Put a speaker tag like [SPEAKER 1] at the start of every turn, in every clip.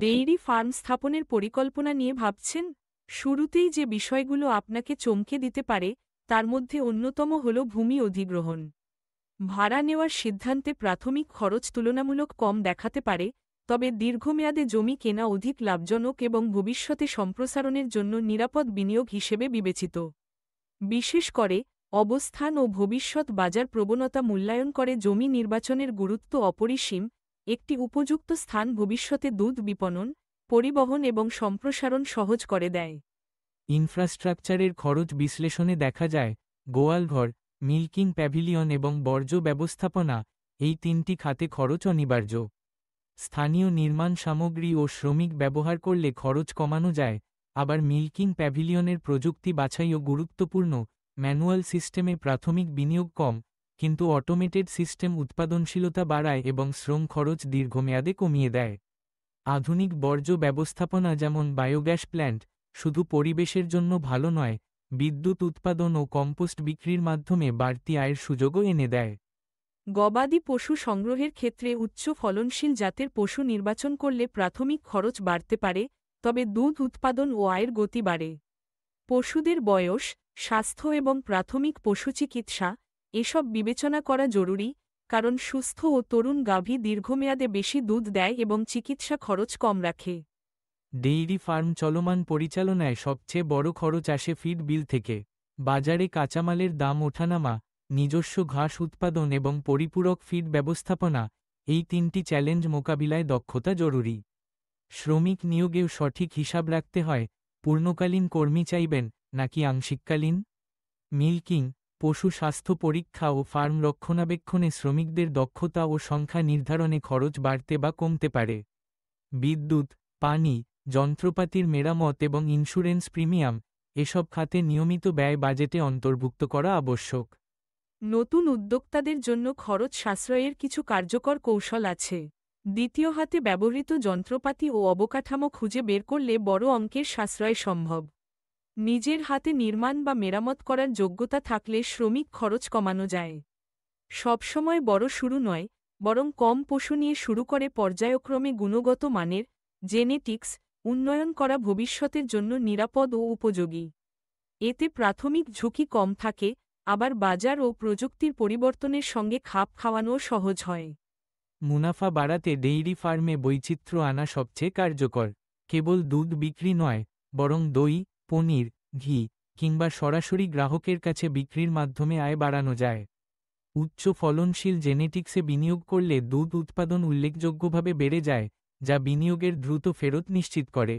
[SPEAKER 1] Dairy farm স্থাপনের পরিকল্পনা নিয়ে ভাবছেন? শুরুতেই যে বিষয়গুলো আপনাকে চমকে দিতে পারে তার মধ্যে অন্যতম হল ভূমি অধিগ্রহণ। ভাড়া নেওয়ার সিদ্ধান্তে প্রাথমিক খরচ তুলনামূলক কম দেখাতে পারে, তবে দীর্ঘমেয়াদে জমি কেনা অধিক লাভজনক এবং ভবিষ্যতে সম্প্রসারণের জন্য নিরাপদ বিনিয়োগ হিসেবে বিবেচিত। বিশেষ করে অবস্থান ও ভবিষ্যৎ বাজার প্রবণতা মূল্যায়ন করে জমি নির্বাচনের গুরুত্ব অপরিসীম। একটি উপযুক্ত স্থান ভবিষ্যতে দুধ বিপণন, পরিবহন এবং সম্প্রসারণ সহজ করে দেয়।
[SPEAKER 2] ইনফ্রাস্ট্রাকচারের খরচ বিশ্লেষণে দেখা যায়, গোয়ালঘর, মিল্কিং প্যাভিলিয়ন এবং বর্জ্য ব্যবস্থাপনা এই তিনটি খাতে খরচ অনিবার্য। স্থানীয় নির্মাণ সামগ্রী ও শ্রমিক ব্যবহার করলে খরচ কমানো যায়, আবার মিল্কিং প্যাভিলিয়নের প্রযুক্তি বাছাইও গুরুত্বপূর্ণ। ম্যানুয়াল সিস্টেমে প্রাথমিক বিনিয়োগ কম, কিন্তু অটোমেটেড সিস্টেম উৎপাদনশীলতা বাড়ায় এবং শ্রম খরচ দীর্ঘমেয়াদে কমিয়ে দেয়। আধুনিক বর্জ্য ব্যবস্থাপনা যেমন বায়োগ্যাস প্ল্যান্ট শুধু পরিবেশের জন্য ভালো নয়, বিদ্যুৎ উৎপাদন ও কম্পোস্ট বিক্রির মাধ্যমে বাড়তি আয়ের সুযোগও এনে দেয়।
[SPEAKER 1] গবাদি পশু সংগ্রহের ক্ষেত্রে উচ্চ ফলনশীল জাতের পশু নির্বাচন করলে প্রাথমিক খরচ বাড়তে পারে, তবে দুধ উৎপাদন ও আয়ের গতি বাড়ে। পশুদের বয়স, স্বাস্থ্য এবং প্রাথমিক পশু চিকিৎসা এসব বিবেচনা করা জরুরি, কারণ সুস্থ ও তরুণ গাভী দীর্ঘমেয়াদে বেশি দুধ দেয় এবং চিকিৎসা খরচ কম রাখে।
[SPEAKER 2] ডেইরি ফার্ম চলমান পরিচালনায় সবচেয়ে বড় খরচ আসে ফিড বিল থেকে। বাজারে কাঁচামালের দাম ওঠানামা, নিজস্ব ঘাস উৎপাদন এবং পরিপূরক ফিড ব্যবস্থাপনা এই তিনটি চ্যালেঞ্জ মোকাবিলায় দক্ষতা জরুরি। শ্রমিক নিয়োগেও সঠিক হিসাব রাখতে হয়, পূর্ণকালীন কর্মী চাইবেন নাকি আংশিককালীন। মিল্কিং, পশু স্বাস্থ্য পরীক্ষা ও ফার্ম রক্ষণাবেক্ষণে শ্রমিকদের দক্ষতা ও সংখ্যা নির্ধারণে খরচ বাড়তে বা কমতে পারে। বিদ্যুৎ, পানি, যন্ত্রপাতির মেরামত এবং ইন্স্যুরেন্স প্রিমিয়াম এসব খাতে নিয়মিত ব্যয় বাজেটে অন্তর্ভুক্ত করা আবশ্যক।
[SPEAKER 1] নতুন উদ্যোক্তাদের জন্য খরচ সাশ্রয়ের কিছু কার্যকর কৌশল আছে। দ্বিতীয় হাতে ব্যবহৃত যন্ত্রপাতি ও অবকাঠামো খুঁজে বের করলে বড় অঙ্কের সাশ্রয় সম্ভব। নিজের হাতে নির্মাণ বা মেরামত করার যোগ্যতা থাকলে শ্রমিক খরচ কমানো যায়। সবসময় বড় শুরু নয়, বরং কম পশু নিয়ে শুরু করে পর্যায়ক্রমে গুণগত মানের জেনেটিক্স উন্নয়ন করা ভবিষ্যতের জন্য নিরাপদ ও উপযোগী। এতে প্রাথমিক ঝুঁকি কম থাকে, আবার বাজার ও প্রযুক্তির পরিবর্তনের সঙ্গে খাপ খাওয়ানো সহজ হয়।
[SPEAKER 2] মুনাফা বাড়াতে ডেইরি ফার্মে বৈচিত্র্য আনা সবচেয়ে কার্যকর। কেবল দুধ বিক্রি নয়, বরং দই, পনির, ঘি কিংবা সরাসরি গ্রাহকের কাছে বিক্রির মাধ্যমে আয় বাড়ানো যায়। উচ্চ ফলনশীল জেনেটিক্সে বিনিয়োগ করলে দুধ উৎপাদন উল্লেখযোগ্যভাবে বেড়ে যায়, যা বিনিয়োগের দ্রুত ফেরত নিশ্চিত করে।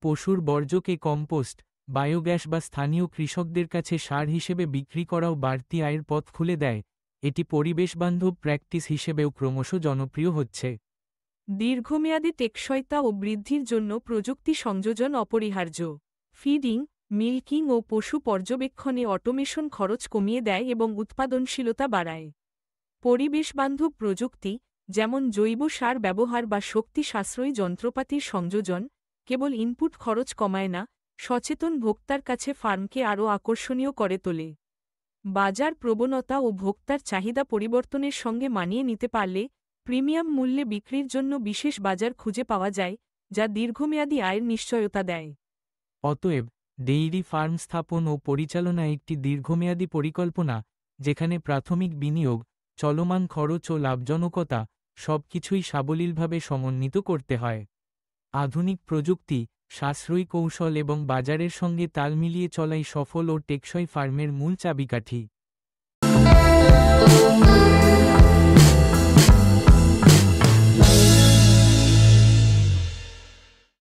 [SPEAKER 2] পশুর বর্জ্যকে কম্পোস্ট, বায়োগ্যাস বা স্থানীয় কৃষকদের কাছে সার হিসেবে বিক্রি করাও বাড়তি আয়ের পথ খুলে দেয়। এটি পরিবেশবান্ধব প্র্যাকটিস হিসেবেও ক্রমশ জনপ্রিয় হচ্ছে।
[SPEAKER 1] দীর্ঘমেয়াদী টেকসইতা ও বৃদ্ধির জন্য প্রযুক্তি সংযোজন অপরিহার্য। ফিডিং, মিল্কিং ও পশু পর্যবেক্ষণে অটোমেশন খরচ কমিয়ে দেয় এবং উৎপাদনশীলতা বাড়ায়। পরিবেশবান্ধব প্রযুক্তি, যেমন জৈব সার ব্যবহার বা শক্তি সাশ্রয়ী যন্ত্রপাতির সংযোজন, কেবল ইনপুট খরচ কমায় না, সচেতন ভোক্তার কাছে ফার্মকে আরও আকর্ষণীয় করে তোলে। বাজার প্রবণতা ও ভোক্তার চাহিদা পরিবর্তনের সঙ্গে মানিয়ে নিতে পারলে প্রিমিয়াম মূল্যে বিক্রির জন্য বিশেষ বাজার খুঁজে পাওয়া যায়, যা দীর্ঘমেয়াদী আয়ের নিশ্চয়তা দেয়।
[SPEAKER 2] অতএব, ডেইরি ফার্ম স্থাপন ও পরিচালনা একটি দীর্ঘমেয়াদী পরিকল্পনা, যেখানে প্রাথমিক বিনিয়োগ, চলমান খরচ ও লাভজনকতা সবকিছুই সাবলীলভাবে সমন্বিত করতে হয়। আধুনিক প্রযুক্তি, সাশ্রয়ী কৌশল এবং বাজারের সঙ্গে তাল মিলিয়ে চলাই সফল ও টেকসই ফার্মের মূল চাবিকাঠি।